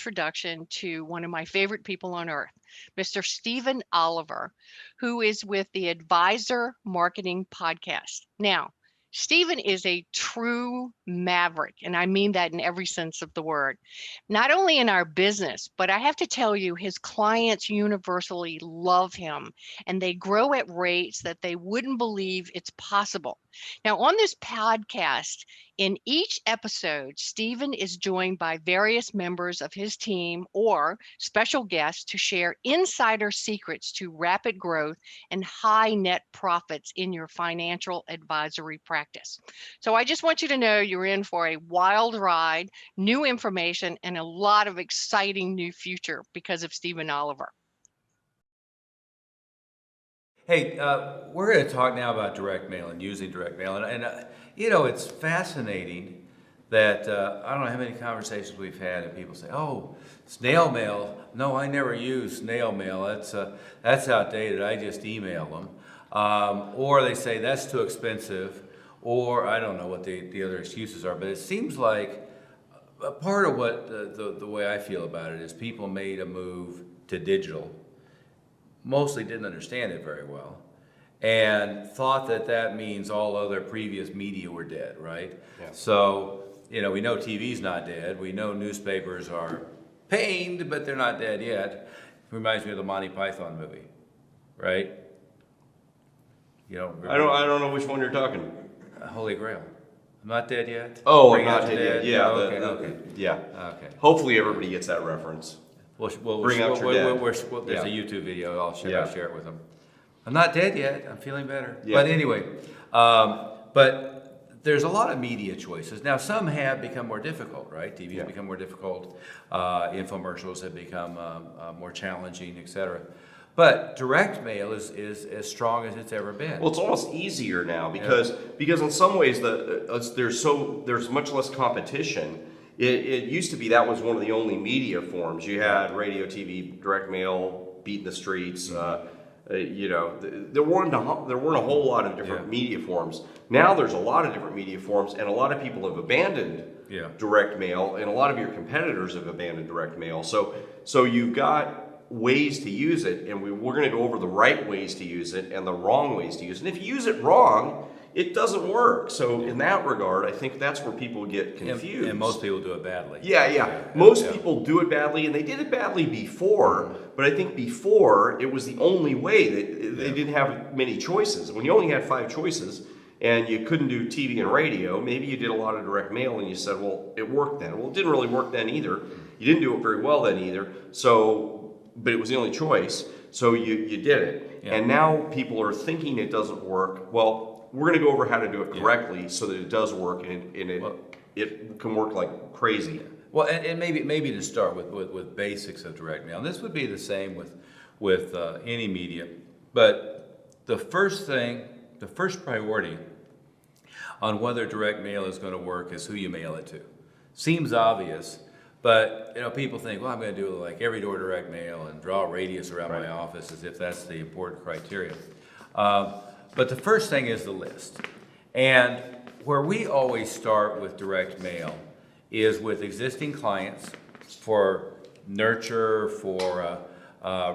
introduction to one of my favorite people on earth, Mr. Stephen Oliver, who is with the Advisor Marketing Podcast. Now, Stephen is a true maverick, and I mean that in every sense of the word. Not only in our business, but I have to tell you, his clients universally love him, and they grow at rates that they wouldn't believe it's possible. Now, on this podcast, in each episode, Stephen is joined by various members of his team or special guests to share insider secrets to rapid growth and high net profits in your financial advisory practice. So I just want you to know you're in for a wild ride, new information, and a lot of exciting new future because of Stephen Oliver. Hey, we're going to talk now about direct mail and using direct mail. And it's fascinating that I don't know how many conversations we've had and people say, oh, snail mail. No, I never use snail mail. That's outdated. I just email them. Or they say that's too expensive. Or I don't know what the other excuses are. But it seems like a part of what the way I feel about it is people made a move to digital, mostly didn't understand it very well, and thought that means all other previous media were dead, right? Yeah. So, we know TV's not dead. We know newspapers are pained, but they're not dead yet. It reminds me of the Monty Python movie, right? I don't know which one you're talking. Holy Grail. I'm not dead yet? Oh, Bring I'm Out not Your dead yet. Yeah. Okay. Yeah. Okay. Hopefully everybody gets that reference. Bring Out Your Dead. There's a YouTube video. I'll share it with them. I'm not dead yet. I'm feeling better. Yeah. But anyway, but there's a lot of media choices. Now, some have become more difficult, right? TV has become more difficult. Infomercials have become more challenging, etc. But direct mail is as strong as it's ever been. Well, it's almost easier now because in some ways there's much less competition. It used to be that was one of the only media forms. You had radio, TV, direct mail, beat the streets. There weren't a whole lot of different media forms. Now there's a lot of different media forms, and a lot of people have abandoned direct mail, and a lot of your competitors have abandoned direct mail. So you've got ways to use it, and we're going to go over the right ways to use it and the wrong ways to use it. And if you use it wrong, it doesn't work. So in that regard, I think that's where people get confused. And most people do it badly. Most people do it badly, and they did it badly before, but I think before it was the only way. They didn't have many choices. When you only had 5 choices and you couldn't do TV and radio, maybe you did a lot of direct mail and you said, well, it worked then. Well, it didn't really work then either. You didn't do it very well then either. But it was the only choice, so you did it. Yeah. And now people are thinking it doesn't work. Well, we're going to go over how to do it correctly so that it does work, and it can work like crazy. Well, and maybe to start with basics of direct mail. And this would be the same with any media. But the first priority on whether direct mail is going to work is who you mail it to. Seems obvious. But people think, well, I'm going to do like every door direct mail and draw a radius around my office as if that's the important criteria. But the first thing is the list. And where we always start with direct mail is with existing clients for nurture, for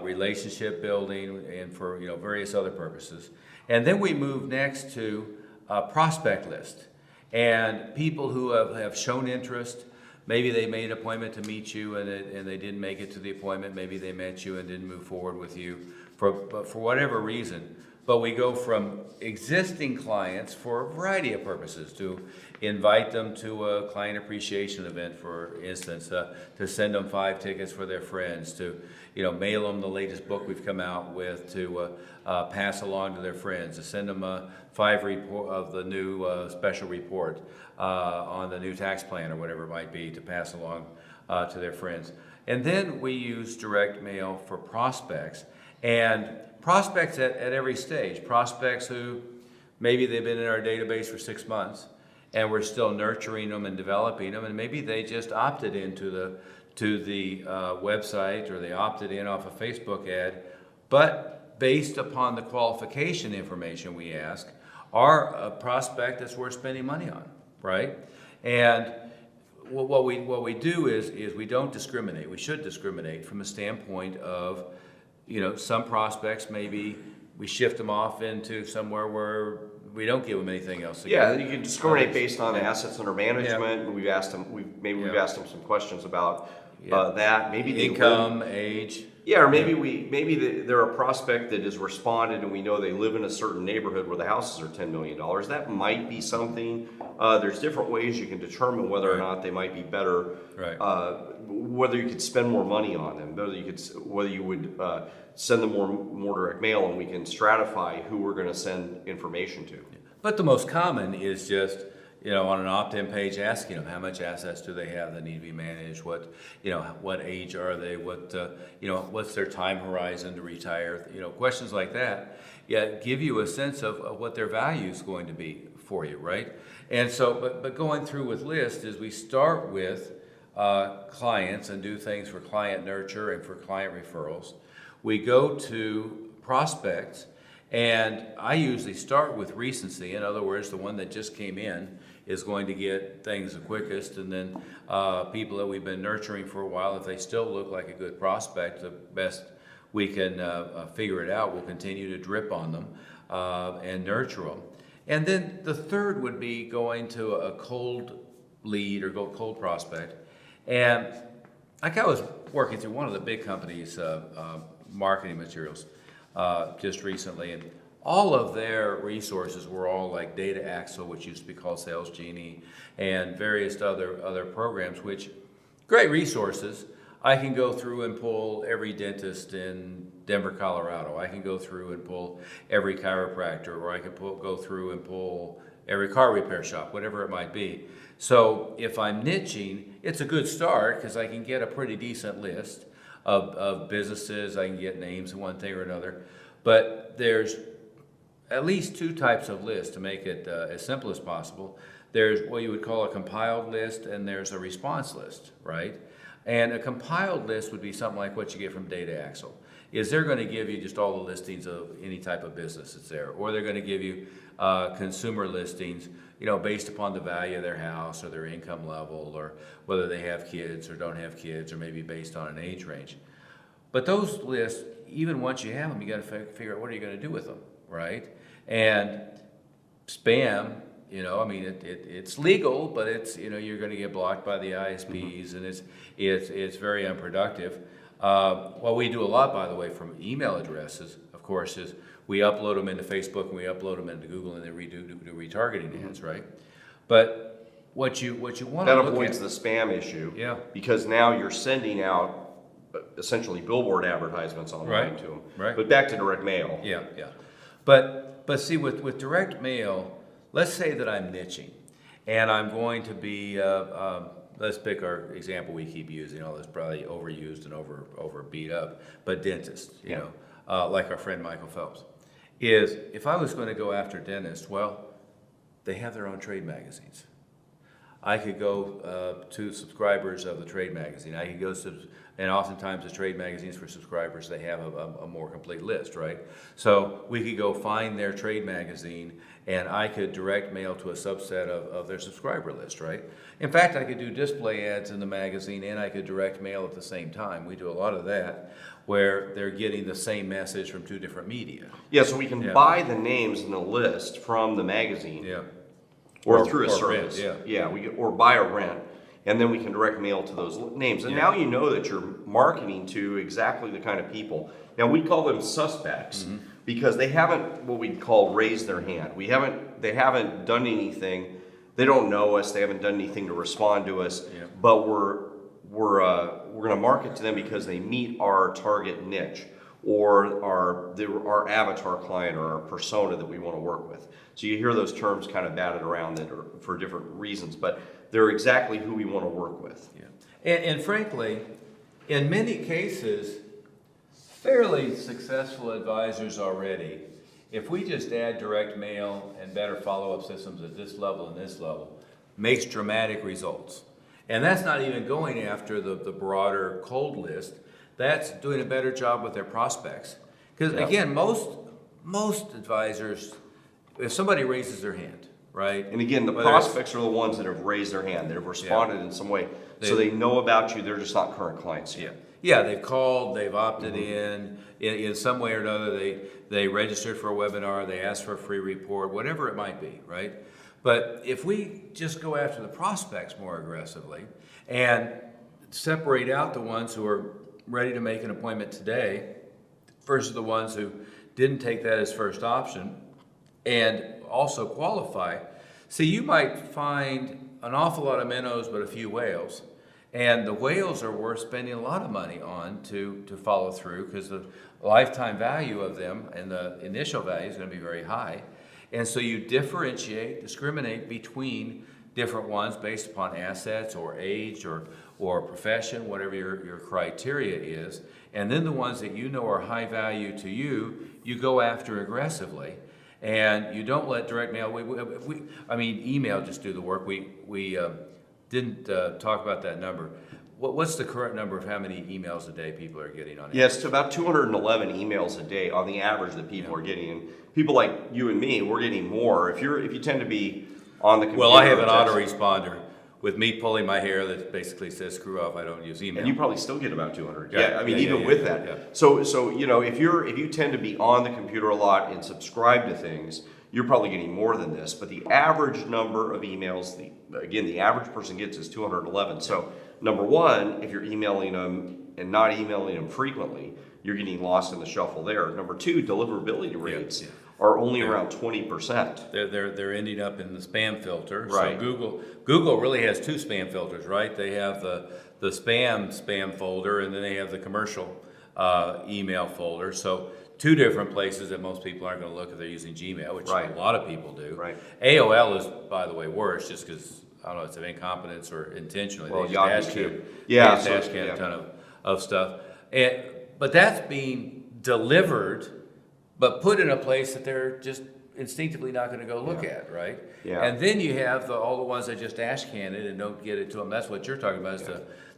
relationship building, and for various other purposes. And then we move next to a prospect list and people who have shown interest. Maybe they made an appointment to meet you and they didn't make it to the appointment. Maybe they met you and didn't move forward with you for whatever reason. But we go from existing clients for a variety of purposes, to invite them to a client appreciation event, for instance, to send them 5 tickets for their friends, to mail them the latest book we've come out with, to pass along to their friends, to send them 5 report of the new special report on the new tax plan or whatever it might be, to pass along to their friends. And then we use direct mail for prospects, and prospects at every stage. Prospects who maybe they've been in our database for 6 months and we're still nurturing them and developing them, and maybe they just opted into the website, or they opted in off a Facebook ad, but based upon the qualification information we ask, are a prospect that's worth spending money on, right? And what we do is we don't discriminate. We should discriminate from a standpoint of, some prospects, maybe we shift them off into somewhere where we don't give them anything else to Yeah, give. you can discriminate based on assets under management. Yeah. We've asked them. We've asked them some questions about Yeah. that. Maybe they Income, age. Yeah, or maybe they're a prospect that has responded, and we know they live in a certain neighborhood where the houses are $10 million. That might be something. There's different ways you can determine whether or not they might be better. Right. Whether you could spend more money on them, whether you would send them more direct mail, and we can stratify who we're going to send information to. But the most common is just, on an opt-in page, asking them how much assets do they have that need to be managed, what age are they, what's their time horizon to retire, questions like that. Yeah, give you a sense of what their value is going to be for you, right? And so, but going through with lists is we start with clients and do things for client nurture and for client referrals. We go to prospects, and I usually start with recency. In other words, the one that just came in is going to get things the quickest, and then people that we've been nurturing for a while, if they still look like a good prospect, the best we can figure it out, we'll continue to drip on them and nurture them. And then the third would be going to a cold lead or cold prospect. And like I was working through one of the big companies' marketing materials just recently, and all of their resources were all like Data Axle, which used to be called Sales Genie, and various other programs, which great resources. I can go through and pull every dentist in Denver, Colorado. I can go through and pull every chiropractor, or I can go through and pull every car repair shop, whatever it might be. So if I'm niching, it's a good start because I can get a pretty decent list of businesses. I can get names of one thing or another. But there's at least two types of lists to make it as simple as possible. There's what you would call a compiled list, and there's a response list, right? And a compiled list would be something like what you get from Data Axle. Is they're going to give you just all the listings of any type of business that's there, or they're going to give you consumer listings, based upon the value of their house or their income level, or whether they have kids or don't have kids, or maybe based on an age range. But those lists, even once you have them, you got to figure out what are you going to do with them, right? And spam, it's legal, but it's, you're going to get blocked by the ISPs, and it's very unproductive. What we do a lot, by the way, from email addresses, of course, is we upload them into Facebook and we upload them into Google, and then we do retargeting ads, right? But what you want to look at, that avoids the spam issue. Yeah. Because now you're sending out essentially billboard advertisements online to them. Right. But back to direct mail. Yeah. But see, with direct mail, let's say that I'm niching, and I'm going to be, let's pick our example we keep using, although it's probably overused and over beat up, but dentists, like our friend Michael Phelps, is if I was going to go after dentists, well, they have their own trade magazines. I could go to subscribers of the trade magazine. I could go and oftentimes the trade magazines for subscribers, they have a more complete list, right? So we could go find their trade magazine, and I could direct mail to a subset of their subscriber list, right? In fact, I could do display ads in the magazine, and I could direct mail at the same time. We do a lot of that, where they're getting the same message from two different media. Yeah, so we can buy the names in the list from the magazine. Yeah. Or through a service. Rent, Or buy a rent, and then we can direct mail to those names. And now you know that you're marketing to exactly the kind of people. Now we call them suspects because they haven't what we'd call raised their hand. They haven't done anything. They don't know us. They haven't done anything to respond to us. Yeah. But we're going to market to them because they meet our target niche, or our avatar client, or our persona that we want to work with. So you hear those terms kind of batted around that are for different reasons, but they're exactly who we want to work with. Yeah. And frankly, in many cases, fairly successful advisors already, if we just add direct mail and better follow-up systems at this level and this level, makes dramatic results. And that's not even going after the broader cold list. That's doing a better job with their prospects. Because again, most advisors, if somebody raises their hand, right? And again, the Whether it's- prospects are the ones that have raised their hand, that have responded in some way. So they know about you, they're just not current clients Yeah, yet. yeah, they've called, they've opted in some way or another, they registered for a webinar, they asked for a free report, whatever it might be, right? But if we just go after the prospects more aggressively and separate out the ones who are ready to make an appointment today versus the ones who didn't take that as first option and also qualify, see, you might find an awful lot of minnows but a few whales. And the whales are worth spending a lot of money on to follow through, because the lifetime value of them and the initial value is going to be very high. And so you discriminate between different ones based upon assets or age or profession, whatever your criteria is. And then the ones that you know are high value to you, you go after aggressively. And you don't let direct mail, email just do the work. We didn't talk about that number. What's the current number of how many emails a day people are getting on it? Yes, to about 211 emails a day on the average that people are getting. And people like you and me, we're getting more. If you tend to be on the computer. Well, I have an autoresponder with me pulling my hair that basically says "screw off." I don't use email. And you probably still get about 200. Yeah, Even with that. Yeah. So if you tend to be on the computer a lot and subscribe to things, you're probably getting more than this. But the average number of emails, the average person gets is 211. So number one, if you're emailing them and not emailing them frequently, you're getting lost in the shuffle there. Number two, deliverability rates are only around 20%. They're ending up in the spam filter. Right. So Google really has two spam filters, right? They have the spam folder, and then they have the commercial email folder. So two different places that most people aren't going to look if they're using Gmail, which a lot of people do. Right. AOL is, by the way, worse, just because I don't know, it's an incompetence or intentionally. Well, they Yahoo just too. ask a ton of stuff. But that's being delivered, but put in a place that they're just instinctively not going to go look at, right? Yeah. And then you have all the ones that just ash can it and don't get it to them. That's what you're talking about, is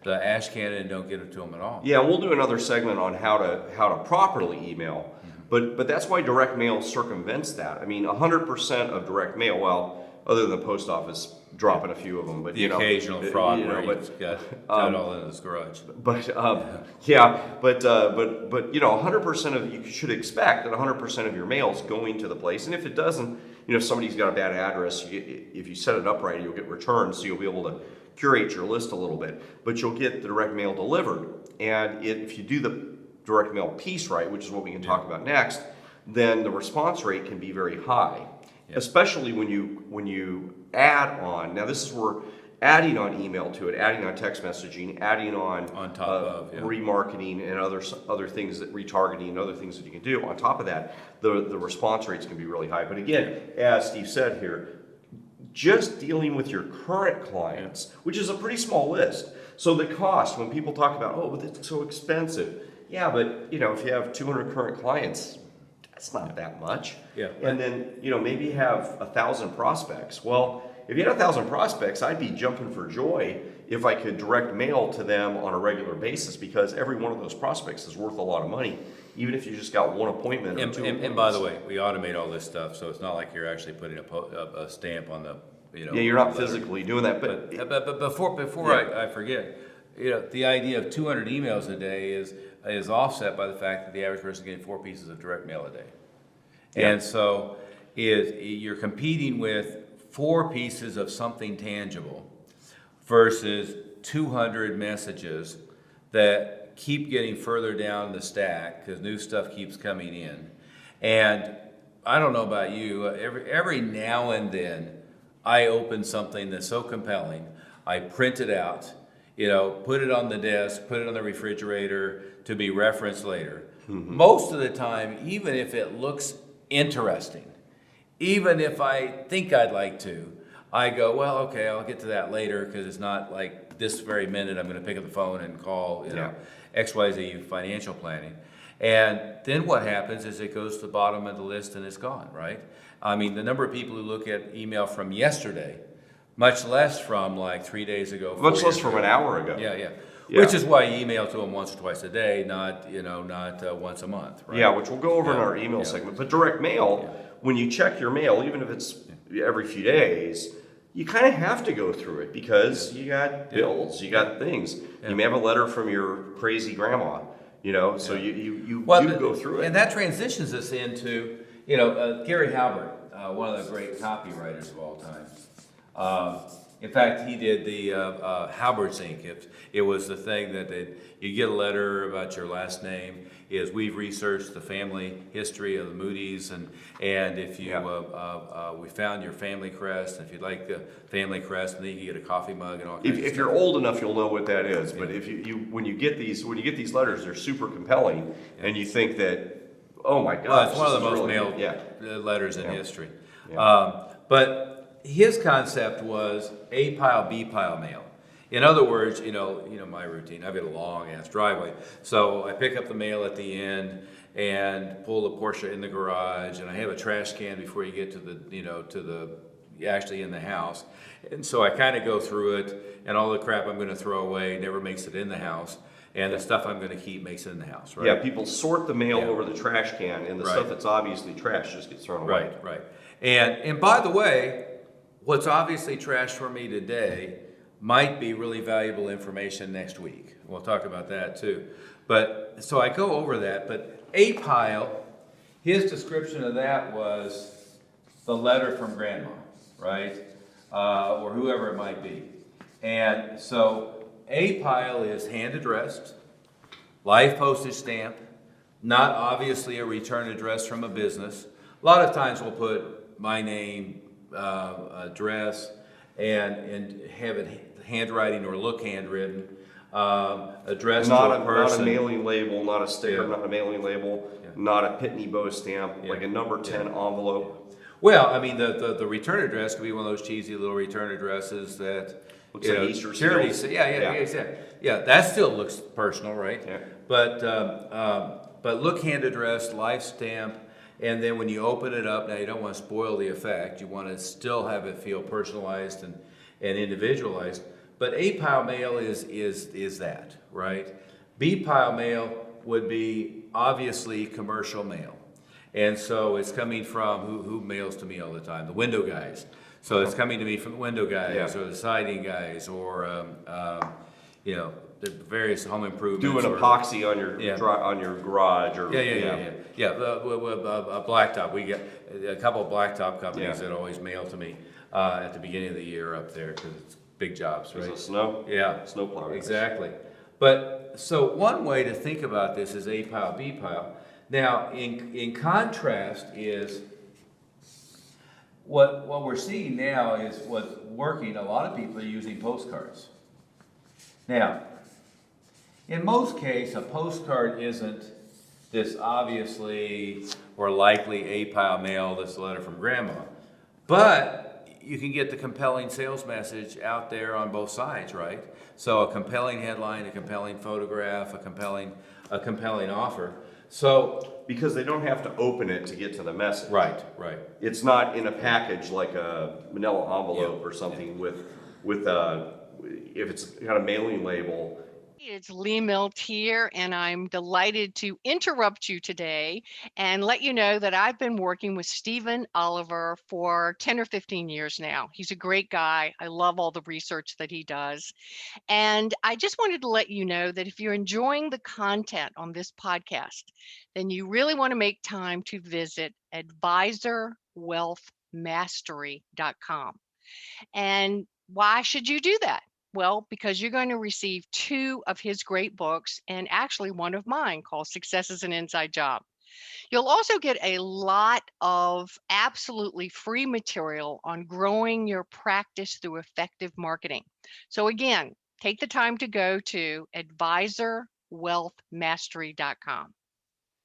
the ash can it and don't get it to them at all. Yeah, we'll do another segment on how to properly email. But that's why direct mail circumvents that. I mean, 100% of direct mail, well, other than the post office dropping a few of them, but The occasional fraud where you got it all in this garage. But 100% of you should expect that 100% of your mail is going to the place. And if it doesn't, if somebody's got a bad address, if you set it up right, you'll get returns, so you'll be able to curate your list a little bit. But you'll get the direct mail delivered, and if you do the direct mail piece right, which is what we can talk about next, then the response rate can be very high, especially when you add on. Now this is where adding on email to it, adding on text messaging, adding on top of remarketing and other things, that retargeting and other things that you can do. On top of that, the response rates can be really high. But again, as Steve said here, just dealing with your current clients, which is a pretty small list. So the cost, when people talk about, but it's so expensive. Yeah, but if you have 200 current clients, that's not that much. Yeah. And then, maybe you have 1,000 prospects. Well, if you had 1,000 prospects, I'd be jumping for joy if I could direct mail to them on a regular basis, because every one of those prospects is worth a lot of money, even if you just got one appointment or two. And by the way, we automate all this stuff, so it's not like you're actually putting a stamp on the, Yeah, you're not letter. physically doing that, but But before I forget, the idea of 200 emails a day is offset by the fact that the average person is getting 4 pieces of direct mail a day. Yeah. And so you're competing with 4 pieces of something tangible versus 200 messages that keep getting further down the stack because new stuff keeps coming in. And I don't know about you, every now and then I open something that's so compelling, I print it out, put it on the desk, put it on the refrigerator to be referenced later. Mm-hmm. Most of the time, even if it looks interesting, even if I think I'd like to, I go, well, okay, I'll get to that later, because it's not like this very minute I'm going to pick up the phone and call, XYZ financial planning. And then what happens is it goes to the bottom of the list and it's gone, right? I mean, the number of people who look at email from yesterday, much less from like 3 days ago. much less from an hour ago. Yeah. Which is why you email to them once or twice a day, not once a month, right? Yeah, which we'll go over in our email segment. But direct mail, when you check your mail, even if it's every few days, you kind of have to go through it because you got bills, you got things. You may have a letter from your crazy grandma, so you go through it. And that transitions us into, Gary Halbert, one of the great copywriters of all time. In fact, he did the Halbert's Inc. It was the thing that you get a letter about your last name. Is we've researched the family history of the Moody's, and if you we found your family crest, and if you'd like the family crest, and then you get a coffee mug and all kinds of If stuff. you're old enough, you'll know what that is. But if when you get these letters, they're super compelling, and you think that, oh my Well, gosh, it's one of the this is most really mailed letters in history. Yeah. But his concept was A pile, B pile mail. In other words, my routine. I've got a long ass driveway, so I pick up the mail at the end and pull the Porsche in the garage, and I have a trash can before you get to the actually in the house, and so I kind of go through it, and all the crap I'm going to throw away never makes it in the house. And the stuff I'm going to keep makes it in the house, right? Yeah, people sort the mail over the trash can, and the stuff that's obviously trash just gets thrown away. Right. And by the way, what's obviously trash for me today might be really valuable information next week. We'll talk about that too. But so I go over that. But A pile, his description of that was the letter from grandma, right, or whoever it might be. And so A pile is hand addressed, live postage stamp, not obviously a return address from a business. A lot of times we'll put my name, address, and have it handwriting or look handwritten, addressed to a person. Not a mailing label, not a sticker, not a mailing label, not a Pitney Bow stamp, like a number 10 envelope. Well, I mean, the return address could be one of those cheesy little return addresses that Looks like Easter charities. seals. Yeah, that still looks personal, right? Yeah. But look hand addressed, live stamp, and then when you open it up, now you don't want to spoil the effect. You want to still have it feel personalized and individualized. But A pile mail is that, right? B pile mail would be obviously commercial mail. And so it's coming from, who mails to me all the time? The window guys. So it's coming to me from the window guys or the siding guys or, the various home improvements. Doing epoxy on your garage or A blacktop. We get a couple of blacktop companies that always mail to me at the beginning of the year up there because it's big jobs, right? Is it snow? Yeah, Snow plowing. exactly. But so one way to think about this is A pile, B pile. Now, in contrast is what we're seeing now is what's working. A lot of people are using postcards. Now, in most cases, a postcard isn't this obviously or likely A pile mail, this letter from grandma, but you can get the compelling sales message out there on both sides, right? So a compelling headline, a compelling photograph, a compelling offer. So Because they don't have to open it to get to the message. right. It's not in a package like a manila envelope or something with if it's got a mailing label. It's Lee Milt here, and I'm delighted to interrupt you today and let you know that I've been working with Stephen Oliver for 10 or 15 years now. He's a great guy. I love all the research that he does. And I just wanted to let you know that if you're enjoying the content on this podcast, then you really want to make time to visit advisorwealthmastery.com. And why should you do that? Well, because you're going to receive 2 of his great books and actually one of mine called Success is an Inside Job. You'll also get a lot of absolutely free material on growing your practice through effective marketing. So again, take the time to go to advisorwealthmastery.com.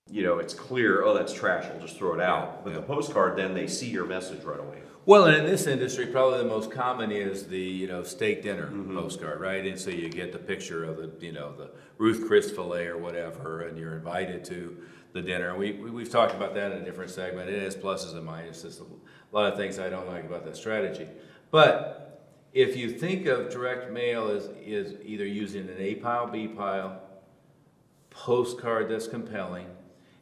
It's clear, oh, that's trash, I'll just throw it out. But the postcard, then they see your message right away. Well, and in this industry, probably the most common is the steak dinner postcard, right? And so you get the picture of the the Ruth Chris fillet or whatever, and you're invited to the dinner. And we've talked about that in a different segment. It has pluses and minuses. A lot of things I don't like about that strategy. But if you think of direct mail as either using an A pile, B pile, postcard that's compelling,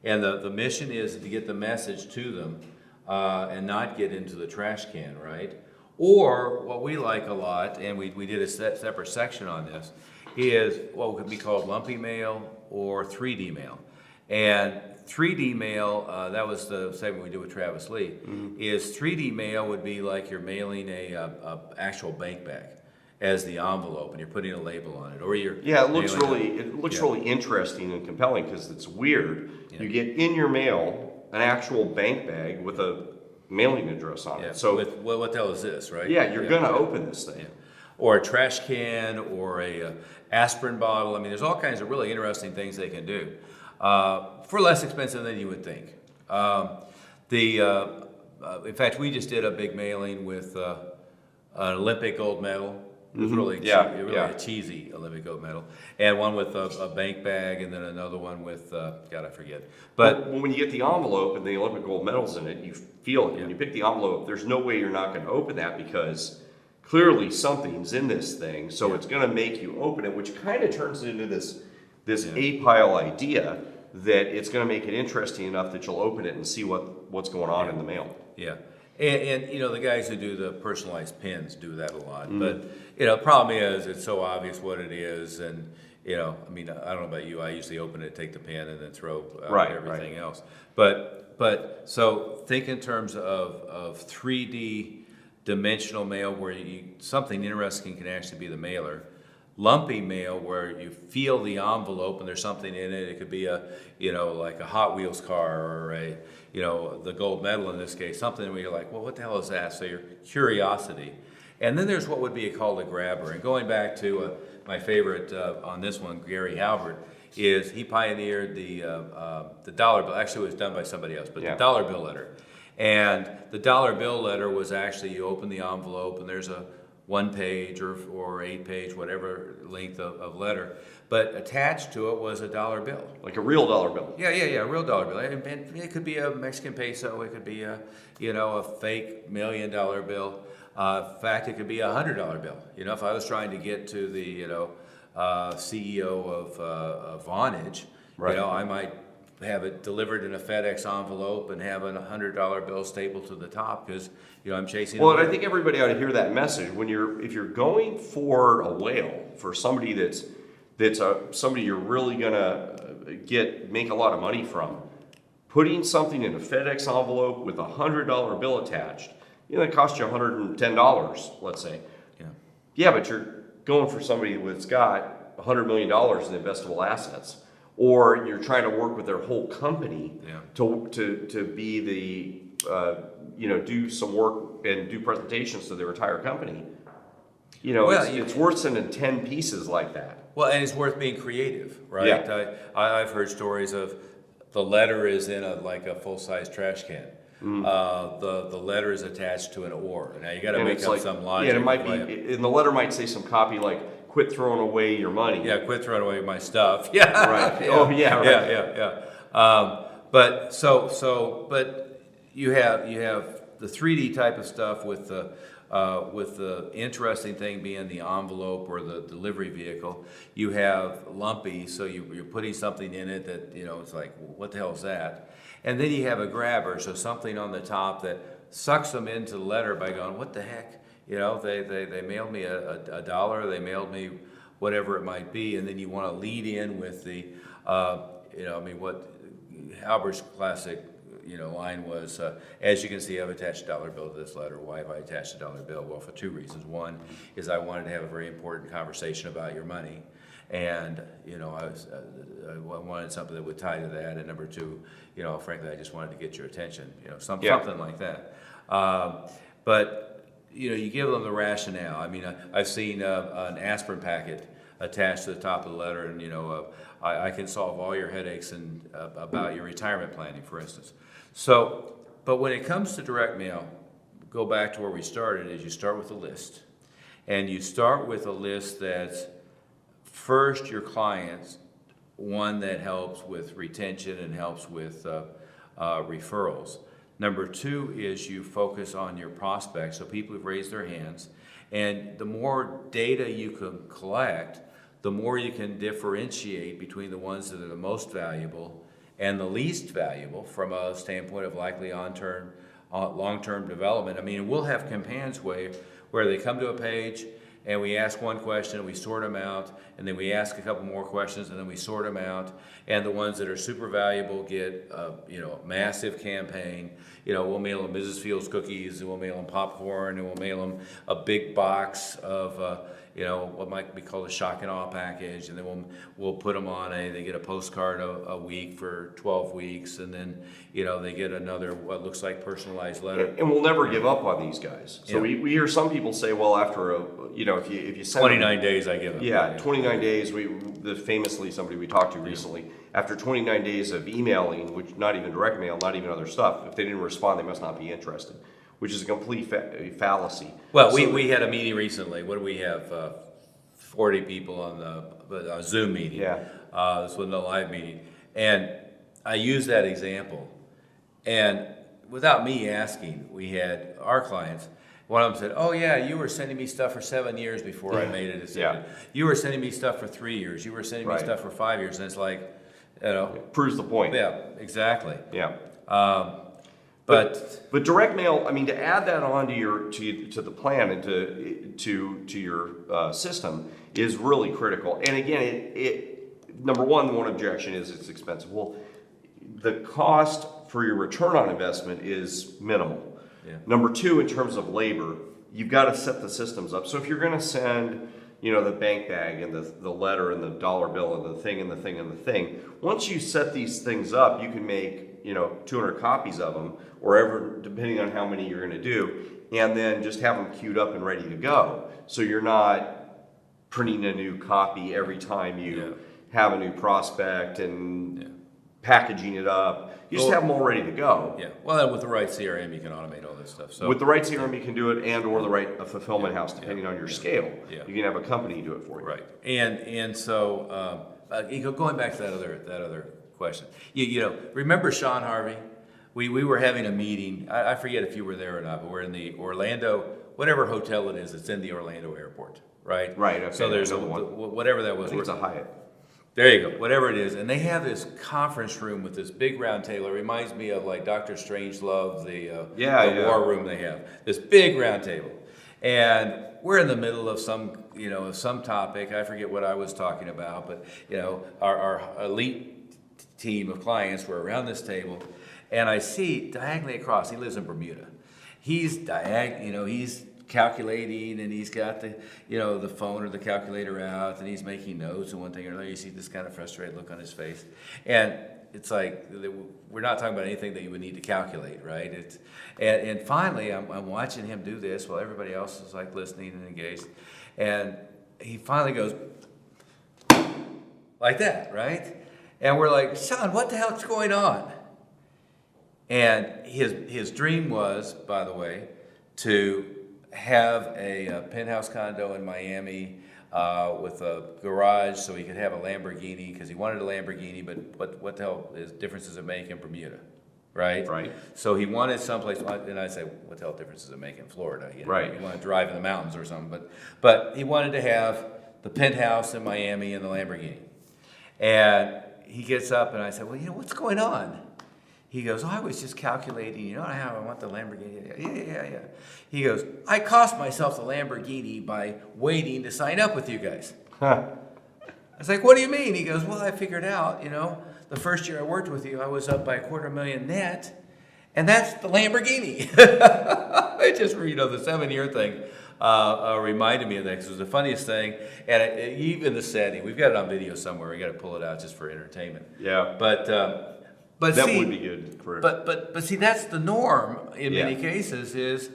and the mission is to get the message to them. and not get into the trash can, right? Or what we like a lot, and we did a separate section on this, is what could be called lumpy mail or 3D mail. And 3D mail, that was the segment we did with Travis Lee, is 3D mail would be like you're mailing a actual bank bag as the envelope, and you're putting a label on it, or you're Yeah, it looks mailing really interesting and compelling because it's weird. You get in your mail an actual bank bag with a mailing address on it. So with, what the hell is this, right? yeah, you're gonna open this thing. Yeah. Or a trash can, or a aspirin bottle. I mean, there's all kinds of really interesting things they can do for less expensive than you would think. In fact, we just did a big mailing with an Olympic gold medal. It was really, a cheesy Olympic gold medal, and one with a bank bag, and then another one with God, I forget. But when you get the envelope and the Olympic gold medals in it, you feel it. When you pick the envelope, there's no way you're not going to open that because clearly something's in this thing. So it's going to make you open it, which kind of turns it into this apile idea that it's going to make it interesting enough that you'll open it and see what's going on in the mail. Yeah. And you know, the guys who do the personalized pins do that a lot. But, you know, the problem is it's so obvious what it is. And, you know, I mean, I don't know about you. I usually open it, take the pin, and then throw out everything else. But so think in terms of 3D dimensional mail where something interesting can actually be the mailer. Lumpy mail where you feel the envelope and there's something in it. It could be like a Hot Wheels car or the gold medal in this case, something where you're like, well, what the hell is that? So your curiosity. And then there's what would be called a grabber. And going back to my favorite on this one, Gary Halbert, is he pioneered the dollar bill. Actually, it was done by somebody else, but the dollar bill letter. And the dollar bill letter was actually, you open the envelope and there's a 1 page or 8 page, whatever length of letter. But attached to it was a dollar bill. Like a real dollar bill. Yeah, a real dollar bill. And it could be a Mexican peso, it could be a fake $1 million bill. In fact, it could be $100 bill. You know, if I was trying to get to the, CEO of Vonage, I might have it delivered in a FedEx envelope and have a $100 bill stapled to the top because I'm chasing. Well, and I think everybody ought to hear that message if you're going for a whale, for somebody that's somebody you're really gonna make a lot of money from. Putting something in a FedEx envelope with a $100 bill attached, it costs you $110, let's say. Yeah, but you're going for somebody that's got $100 million in investable assets. Or you're trying to work with their whole company to be do some work and do presentations to their entire company. It's worth sending 10 pieces like that. Well, and it's worth being creative, right? Yeah. I've heard stories of the letter is in a full-size trash can. The letter is attached to an oar. Now you got to make up some logic. Yeah, it might be, and the letter might say some copy like, "Quit throwing away your money." Yeah, quit throwing away my stuff. Yeah. Right. Oh, yeah. Right. Yeah. But you have the 3D type of stuff with the interesting thing being the envelope or the delivery vehicle. You have lumpy, so you're putting something in it that it's like, what the hell is that? And then you have a grabber, so something on the top that sucks them into the letter by going, what the heck? They mailed me a dollar, they mailed me whatever it might be, and then you want to lead in with the, what Albert's classic, line was, as you can see, I've attached a dollar bill to this letter. Why have I attached a dollar bill? Well, for two reasons. One is I wanted to have a very important conversation about your money, and I wanted something that would tie to that. And number two, frankly, I just wanted to get your attention. Something like that. But you give them the rationale. I mean, I've seen an aspirin packet attached to the top of the letter, and I can solve all your headaches and about your retirement planning, for instance. So, but when it comes to direct mail, go back to where we started. Is you start with a list, and you start with a list that's first your clients, one that helps with retention and helps with referrals. Number two is you focus on your prospects, so people who've raised their hands. And the more data you can collect, the more you can differentiate between the ones that are the most valuable and the least valuable from a standpoint of likely on-turn long-term development. I mean, we'll have campaigns where they come to a page and we ask one question and we sort them out, and then we ask a couple more questions and then we sort them out, and the ones that are super valuable get a massive campaign. We'll mail them Mrs. Fields cookies, and we'll mail them popcorn, and we'll mail them a big box of what might be called a shock and awe package, and then we'll put them on they get a postcard a week for 12 weeks, and then they get another what looks like personalized letter. And we'll never give up on these guys. So Yeah. we hear some people say, well, after if you send 29 days I give them. Yeah, 29 days. Famously somebody we talked to recently, after 29 days of emailing, which not even direct mail, not even other stuff, if they didn't respond, they must not be interested, which is a complete fallacy. Well, we had a meeting recently. What do we have? 40 people on the Zoom meeting. Yeah. This wasn't a live meeting. And I used that example. And without me asking, we had our clients. One of them said, oh, yeah, you were sending me stuff for 7 years before I made a decision. Yeah. You were sending me stuff for 3 years. You were sending me Right. stuff for 5 years. And it's like, Proves the point. yeah, exactly. Yeah. But But direct mail, I mean, to add that on to the plan and to your system is really critical. And again, it number one objection is it's expensive. Well, the cost for your return on investment is minimal. Yeah. Number two, in terms of labor, you've got to set the systems up. So if you're going to send, the bank bag and the letter and the dollar bill and the thing and the thing and the thing, once you set these things up, you can make 200 copies of them, or ever, depending on how many you're going to do, and then just have them queued up and ready to go. So you're not printing a new copy every time you have a new prospect and packaging it up. You just have them all ready to go. yeah, well, then with the right CRM, you can automate all this stuff. So With the right CRM, you can do it, and or the right fulfillment house, depending on your scale. Yeah. You can have a company do it for you. right, and so going back to that other question, remember Sean Harvey? We were having a meeting. I forget if you were there or not, but we're in the Orlando, whatever hotel it is. It's in the Orlando airport, right? Right, okay, So there's I know one. whatever that was. I think it's a Hyatt. There you go, whatever it is. And they have this conference room with this big round table. It reminds me of like Dr. Strangelove, the war room they have. This big round table. And we're in the middle of some topic. I forget what I was talking about, but our elite team of clients were around this table. And I see diagonally across, he lives in Bermuda. He's he's calculating, and he's got the phone or the calculator out, and he's making notes and one thing or another. You see this kind of frustrated look on his face, and it's like we're not talking about anything that you would need to calculate, right? And finally I'm watching him do this while everybody else is like listening and engaged, and he finally goes like that, right? And we're like, Sean, what the hell's going on? And his dream was, by the way, to have a penthouse condo in Miami with a garage so he could have a Lamborghini, because he wanted a Lamborghini, but what the hell difference does it make in Bermuda, right? Right. So he wanted someplace, and I say, what the hell difference does it make in Florida? Right. You want to drive in the mountains or something, but he wanted to have the penthouse in Miami and the Lamborghini. And he gets up, and I said, well, what's going on? He goes, I was just calculating, how I want the Lamborghini. Yeah. He goes, I cost myself the Lamborghini by waiting to sign up with you guys. I was like, what do you mean? He goes, well, I figured out, the first year I worked with you, I was up by $250,000 net, and that's the Lamborghini. It just, the 7-year thing reminded me of that, because it was the funniest thing. And even the setting, we've got it on video somewhere. We got to pull it out just for entertainment. Yeah. But that see, would be good. But see, that's the norm in many cases. Is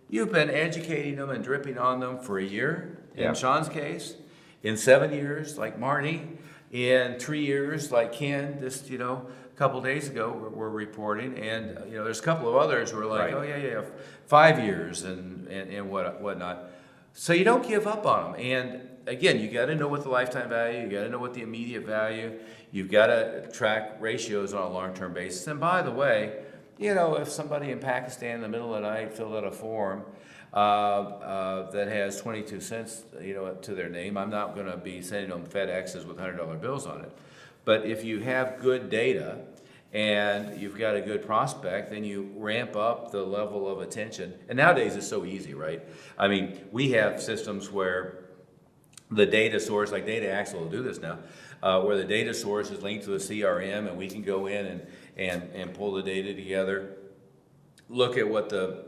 you've been educating them and dripping on them for a year. In Sean's case, in 7 years, like Marty, in 3 years, like Ken. Just a couple days ago, we're reporting, and there's a couple of others who are like, Right. 5 years and whatnot. So you don't give up on them. And again, you got to know what the lifetime value, you got to know what the immediate value, you've got to track ratios on a long-term basis. And by the way, if somebody in Pakistan in the middle of the night filled out a form that has 22 cents, to their name, I'm not going to be sending them FedExes with $100 bills on it. But if you have good data and you've got a good prospect, then you ramp up the level of attention. And nowadays it's so easy, right? I mean, we have systems where the data source, like Data Axle will do this now, where the data source is linked to a CRM, and we can go in and pull the data together, look at what the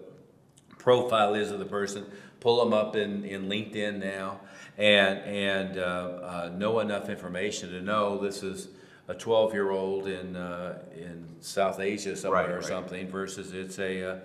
profile is of the person, pull them up in LinkedIn now, and know enough information to know this is a 12-year-old in South Asia somewhere or something, versus it's a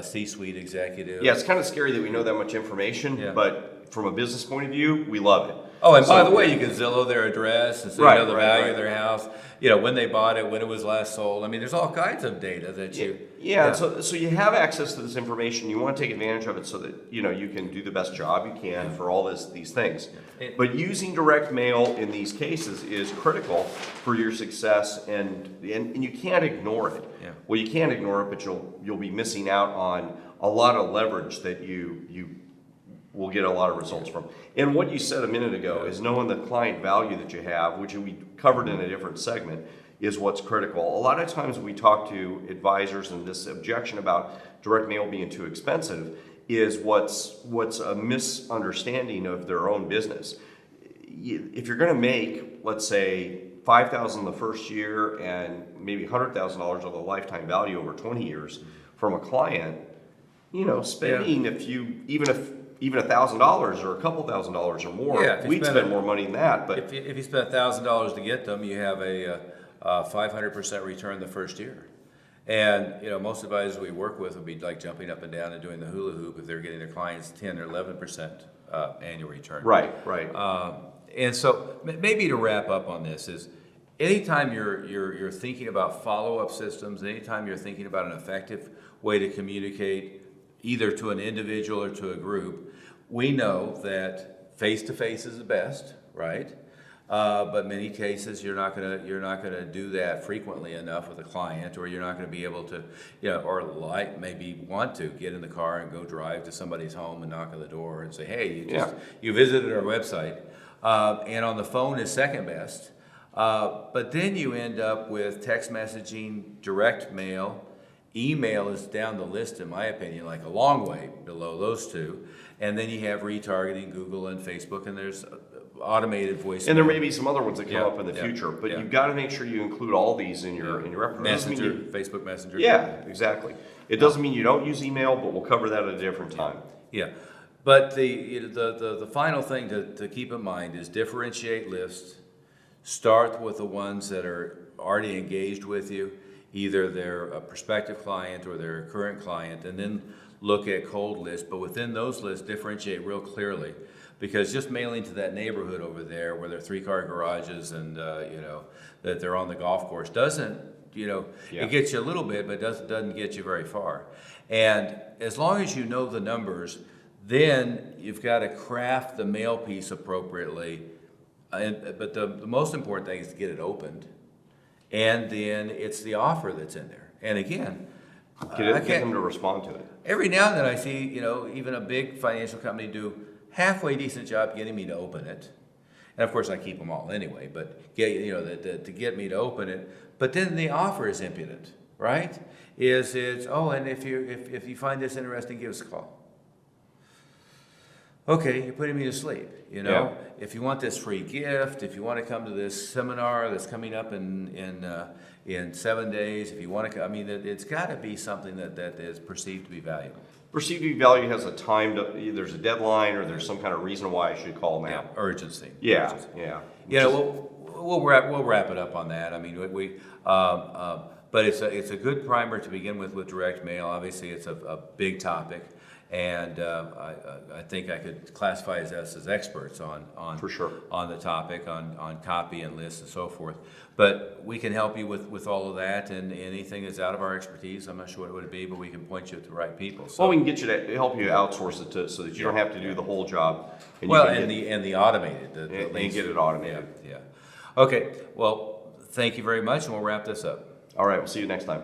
C-suite executive. Yeah, it's kind of scary that we know that much information, but from a business point of view, we love it. Oh, and by the way, you can Zillow their address, and so you know the value of their house, when they bought it, when it was last sold. I mean, there's all kinds of data that you... Yeah. So you have access to this information. You want to take advantage of it so that, you can do the best job you can for all these things. But using direct mail in these cases is critical for your success, and you can't ignore it. Yeah. Well, you can't ignore it, but you'll be missing out on a lot of leverage that you will get a lot of results from. And what you said a minute ago is knowing the client value that you have, which we covered in a different segment, is what's critical. A lot of times we talk to advisors, and this objection about direct mail being too expensive is what's a misunderstanding of their own business. If you're going to make, let's say, $5,000 the first year and maybe $100,000 of the lifetime value over 20 years from a client, spending even $1,000 or a couple $1,000s or more, we'd spend more money than that. But if you spend $1,000 to get them, you have a 500% return the first year. And most advisors we work with would be like jumping up and down and doing the hula hoop if they're getting their clients 10 or 11% annual return. Right. And so maybe to wrap up on this is, anytime you're thinking about follow-up systems, anytime you're thinking about an effective way to communicate either to an individual or to a group, we know that face-to-face is the best, right? But many cases you're not gonna do that frequently enough with a client, or you're not gonna be able to, or maybe want to get in the car and go drive to somebody's home and knock on the door and say, hey, you visited our website, and on the phone is second best. But then you end up with text messaging, direct mail. Email is down the list, in my opinion, like a long way below those two. And then you have retargeting, Google and Facebook, and there's automated voice. And there may be some other ones that come up in the future, but you've got to make sure you include all these in your repertoire. Messenger, Facebook Messenger. Yeah, exactly. It doesn't mean you don't use email, but we'll cover that at a different time. Yeah. But the final thing to keep in mind is differentiate lists. Start with the ones that are already engaged with you. Either they're a prospective client or they're a current client, and then look at cold lists. But within those lists, differentiate real clearly, because just mailing to that neighborhood over there where there are 3-car garages and that they're on the golf course doesn't, it gets you a little bit, but doesn't get you very far. And as long as you know the numbers, then you've got to craft the mail piece appropriately. But the most important thing is to get it opened. And then it's the offer that's in there. And again, get them to respond to it. Every now and then I see, even a big financial company do halfway decent job getting me to open it. And of course I keep them all anyway, but to get me to open it. But then the offer is impudent, right? And if you find this interesting, give us a call. Okay, you're putting me to sleep, If you want this free gift, if you want to come to this seminar that's coming up in 7 days, if you want to, it's got to be something that is perceived to be valuable. Perceived to be value has a time, there's a deadline, or there's some kind of reason why I should call now. Yeah, urgency. Yeah. We'll wrap it up on that. But it's a good primer to begin with direct mail. Obviously, it's a big topic. And I think I could classify us as experts on for sure on the topic, on copy and lists and so forth. But we can help you with all of that, and anything that's out of our expertise. I'm not sure what it would be, but we can point you to the right people. So, well, we can get you to help you outsource it so that you don't have to do the whole job. And the automated, and get it automated. Yeah. Okay. Well, thank you very much, and we'll wrap this up. All right. We'll see you next time.